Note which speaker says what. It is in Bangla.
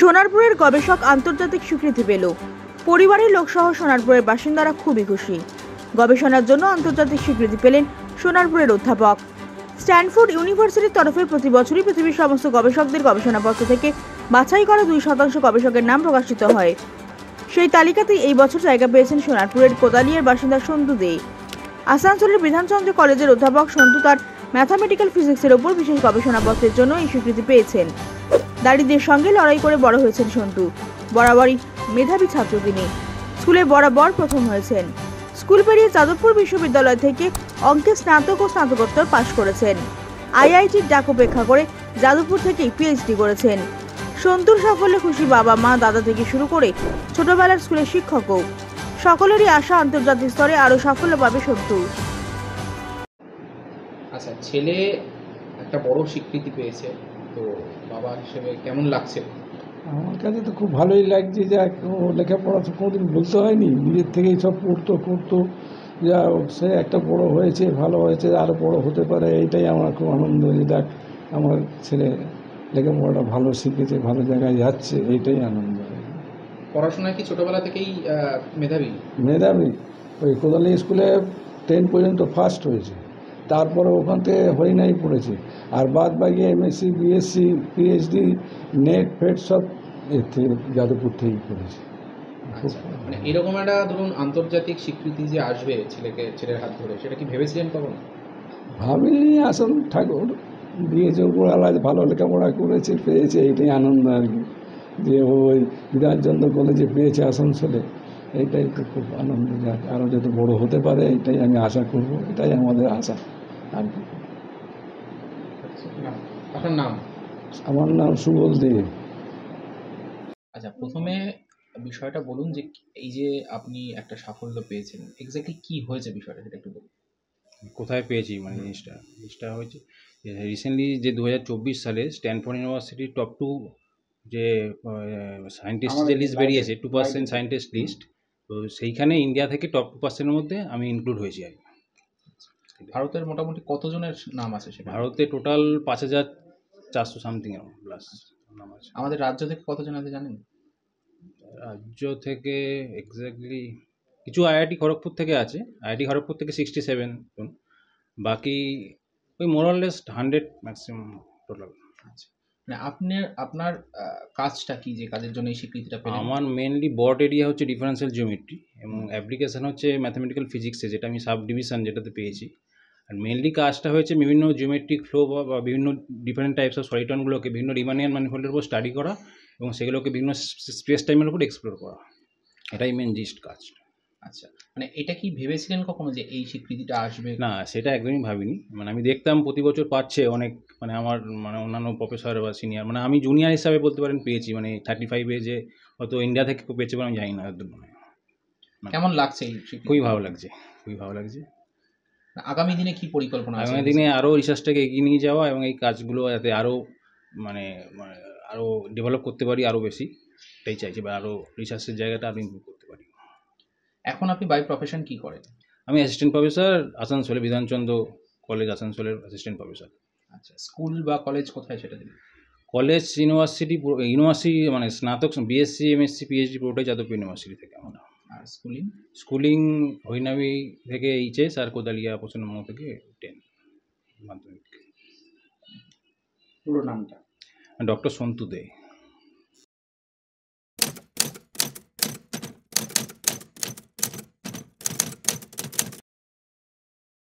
Speaker 1: সোনারপুরের গবেষক আন্তর্জাতিক স্বীকৃতি পেল। পরিবারের লোকসহ সোনারপুরের বাসিন্দারা খুবই খুশি। গবেষণার জন্য আন্তর্জাতিক স্বীকৃতি পেলেন সোনারপুরের অধ্যাপক। স্ট্যানফোর্ড ইউনিভার্সিটির তরফে প্রতি বছরই পৃথিবীর সমস্ত গবেষকদের গবেষণাপত্র থেকে বাছাই করা 2% গবেষকের নাম প্রকাশিত হয়। সেই তালিকাতেই এই বছর জায়গা পেয়েছেন সোনারপুরের কোদালিয়ার বাসিন্দা সন্তু দে। আসানসোলের বিধানচন্দ্র কলেজের অধ্যাপক সন্তু তার ম্যাথামেটিক্যাল ফিজিক্সের ওপর বিশেষ গবেষণাপত্রের জন্য এই স্বীকৃতি পেয়েছেন। দারিদ্রের সঙ্গে লড়াই করে বড় হয়েছেন সন্তু। বরাবরই মেধাবী ছাত্র তিনি। স্কুলে বরাবর প্রথম হয়েছেন। স্কুল পেরিয়ে যাদবপুর বিশ্ববিদ্যালয় থেকে অঙ্কে স্নাতক ও স্নাতকোত্তর পাশ করেছেন। আইআইটির ডাক উপেক্ষা করে যাদবপুর থেকেই পিএইচডি করেছেন। সন্তুর সাফল্যে খুশি বাবা মা দাদা থেকে শুরু করে ছোটবেলার স্কুলের শিক্ষকও। সকলেরই আশা আন্তর্জাতিক স্তরে আরো সাফল্য পাবে সন্তু।
Speaker 2: আচ্ছা, ছেলে একটা বড় স্বীকৃতি পেয়েছে, তো বাবা হিসেবে কেমন লাগছে?
Speaker 3: আমার কাছে তো খুব ভালোই লাগছে। যা ও লেখাপড়া তো কোনোদিন বলতে হয়নি, নিজের থেকেই সব পড়তো। যা সে একটা বড় হয়েছে, ভালো হয়েছে, আরও বড় হতে পারে, এইটাই আমার খুব আনন্দ। যে দেখ আমার ছেলে লেখাপড়াটা ভালো শিখেছে, ভালো জায়গায় যাচ্ছে, এইটাই আনন্দ।
Speaker 2: পড়াশোনায় কি ছোটবেলা থেকেই
Speaker 3: মেধাবী ওই কোদালি স্কুলে 10 পর্যন্ত ফার্স্ট হয়েছে, তারপরে ওখান থেকে হরিণাই পড়েছে, আর বাদ বাকি এমএসসি বিএসসি পিএইচডি নেট ফেট সব এর থেকে যাদবপুর থেকেই করেছে।
Speaker 2: আচ্ছা, মানে এরকম একটা ধরুন আন্তর্জাতিক স্বীকৃতি যে আসবে ছেলের হাত ধরে, সেটা কি ভেবেছিলেন কখনো?
Speaker 3: ভাবিনি, আসল ঠাকুর দিয়েছে, উপরওয়ালা ভালো লেখাপড়া করেছে, পেয়েছে, এইটাই আনন্দ আর কি। যে ওই বিধানচন্দ্র কলেজে পেয়েছে আসানসোলে, এইটাই তো খুব আনন্দ। যাক আরও যত বড় হতে পারে এটাই আমি আশা করব, এটাই আমাদের আশা আর কি।
Speaker 2: আপনার নাম?
Speaker 3: আমার নাম সুবল দে।
Speaker 2: আচ্ছা, প্রথমে বিষয়টা বলুন যে এই যে আপনি একটা সাফল্য পেয়েছেন, এক্স্যাক্টলি কি হয়েছে বিষয়টা, সেটা একটু বলুন।
Speaker 4: কোথায় পেয়েছি, মানে জিনিসটা হয়েছে রিসেন্টলি যে 2024 সালে স্ট্যানফোর্ড ইউনিভার্সিটির টপ 2 যে সায়েন্টিস্ট যে লিস্ট বেরিয়েছে, 2% সায়েন্টিস্ট লিস্ট, তো সেইখানে ইন্ডিয়া থেকে টপ 2%-এর মধ্যে আমি ইনক্লুড হয়েছি আর কি।
Speaker 2: ভারতের মোটামুটি কতজনের নাম আছে সেখানে?
Speaker 4: ভারতে টোটাল 5400 সামথিং প্লাস নাম আছে।
Speaker 2: আমাদের রাজ্য থেকে কতজন আছে জানেন?
Speaker 4: রাজ্য থেকে এক্স্যাক্টলি কিছু আইআইটি খড়গপুর থেকে আছে, আইআইটি খড়গপুর থেকে 67 জন, বাকি ওই মোরাললেস 100 ম্যাক্সিমাম টোটাল।
Speaker 2: আচ্ছা, মানে আপনার কাজটা কি, যে কাজের জন্য এই স্বীকৃতিটা পেলেন?
Speaker 4: আমার মেনলি বট এরিয়া হচ্ছে ডিফারেন্সিয়াল জিওমেট্রি এবং অ্যাপ্লিকেশন হচ্ছে ম্যাথামেটিক্যাল ফিজিক্সে, যেটা আমি সাব ডিভিশন যেটাতে পেয়েছি। আর মেনলি কাজটা হয়েছে বিভিন্ন জিওমেট্রিক ফ্লো বা বিভিন্ন ডিফারেন্ট টাইপস অফ সলিটনগুলোকে বিভিন্ন রিমানিয়ান ম্যানিফোল্ডের উপর স্টাডি করা এবং সেগুলোকে বিভিন্ন স্পেস টাইমের উপর এক্সপ্লোর করা, এটাই মেন জিস্ট কাজ।
Speaker 2: আচ্ছা, মানে এটা কি ভেবেছিলেন কখনো যে এই স্বীকৃতিটা আসবে?
Speaker 4: না, সেটা একদমই ভাবিনি। মানে আমি দেখতাম প্রতি বছর পাচ্ছে অনেক, মানে আমার মানে অন্যান্য প্রফেসর বা সিনিয়র, মানে আমি জুনিয়র হিসাবে বলতে পারেন পেয়েছি, মানে 35-এ যে হয়তো ইন্ডিয়া থেকে পেয়েছে আমি জানি না হয়তো। মানে
Speaker 2: কেমন লাগছে এই স্বীকৃতি?
Speaker 4: খুবই ভালো লাগছে, খুবই ভালো লাগছে।
Speaker 2: আগামী দিনে কি পরিকল্পনা আছে?
Speaker 4: আগামী দিনে আরও রিসার্চটাকে এগিয়ে নিয়ে যাওয়া এবং এই কাজগুলো যাতে আরও মানে আরও ডেভেলপ করতে পারি আরও বেশি, এটাই চাইছি, বা আরও রিসার্চের জায়গাটা আরও ইমপ্রুভ করতে পারি।
Speaker 2: এখন আপনি বাই প্রফেশন কি করেন?
Speaker 4: আমি অ্যাসিস্ট্যান্ট প্রফেসর আসানসোলে, বিধানচন্দ্র কলেজ আসানসোলের অ্যাসিস্ট্যান্ট প্রফেসর।
Speaker 2: আচ্ছা, স্কুল বা কলেজ কোথায় সেটা দিন?
Speaker 4: কলেজ ইউনিভার্সিটি মানে স্নাতক বিএসসি এমএসসি পিএইচডি পুরোটাই যাদবপুর ইউনিভার্সিটি থেকে আমরা।
Speaker 2: আর স্কুলিং?
Speaker 4: স্কুলিং হরিনাবি থেকে এইচএস, আর কোদালিয়া পশ্চিমবঙ্গ থেকে 10 মাধ্যমিক।
Speaker 2: পুরো নামটা?
Speaker 4: ডক্টর সন্তু দে।